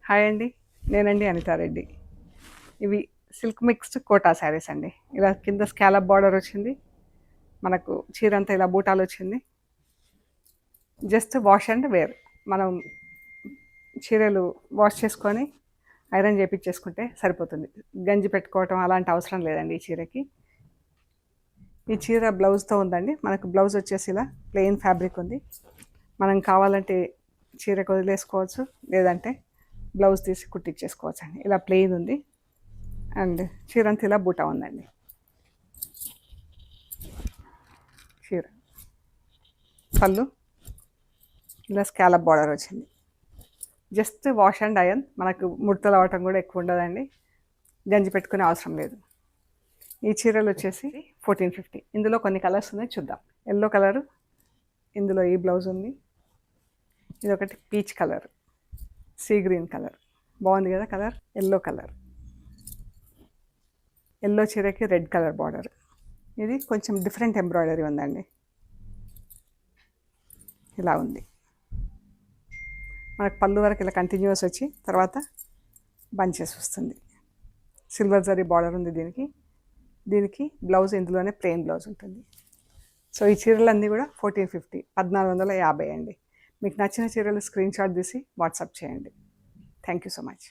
Hi అండి, నేనండి అనితారెడ్డి. ఇవి సిల్క్ మిక్స్డ్ కోటా శారీస్ అండి. ఇలా కింద స్కాలప్ బార్డర్ వచ్చింది, మనకు చీర అంతా ఇలా బూటాలు వచ్చింది. Just wash and wear. మనం చీరలు వాష్ చేసుకొని ఐరన్ చేపించేసుకుంటే సరిపోతుంది. గంజి పెట్టుకోవటం అలాంటి అవసరం లేదండి ఈ చీరకి. ఈ చీర బ్లౌజ్తో ఉందండి. మనకు బ్లౌజ్ వచ్చేసి ఇలా ప్లెయిన్ ఫ్యాబ్రిక్ ఉంది. మనం కావాలంటే చీరకు వదిలేసుకోవచ్చు, లేదంటే బ్లౌజ్ తీసి కుట్టించేసుకోవచ్చు అండి. ఇలా ప్లెయిన్ ఉంది అండ్ చీరంతా ఇలా బూటా ఉందండి. చీర పళ్ళు ఇలా స్కాలప్ బార్డర్ వచ్చింది. Just wash and iron. మనకు ముడతలు అవ్వటం కూడా ఎక్కువ ఉండదండి, గంజి పెట్టుకునే అవసరం లేదు. ఈ చీరలు వచ్చేసి 1450. ఇందులో కొన్ని కలర్స్ ఉన్నాయి, చూద్దాం. ఎల్లో కలరు, ఇందులో ఈ బ్లౌజ్ ఉంది. ఇది ఒకటి peach colour, sea green colour, బాగుంది కదా కలర్. ఎల్లో కలర్, ఎల్లో చీరకి రెడ్ కలర్ బార్డర్. ఇది కొంచెం డిఫరెంట్ ఎంబ్రాయిడరీ ఉందండి, ఇలా ఉంది. మనకు పళ్ళు వరకు ఇలా కంటిన్యూస్ వచ్చి తర్వాత బంచెస్ వస్తుంది. సిల్వర్ జరీ బార్డర్ ఉంది దీనికి. దీనికి బ్లౌజ్ ఇందులోనే ప్లెయిన్ బ్లౌజ్ ఉంటుంది. సో ఈ చీరలన్నీ కూడా 1450, 1450 అండి. మీకు నచ్చిన చీరలు స్క్రీన్ షాట్ తీసి వాట్సాప్ చేయండి. Thank you so much.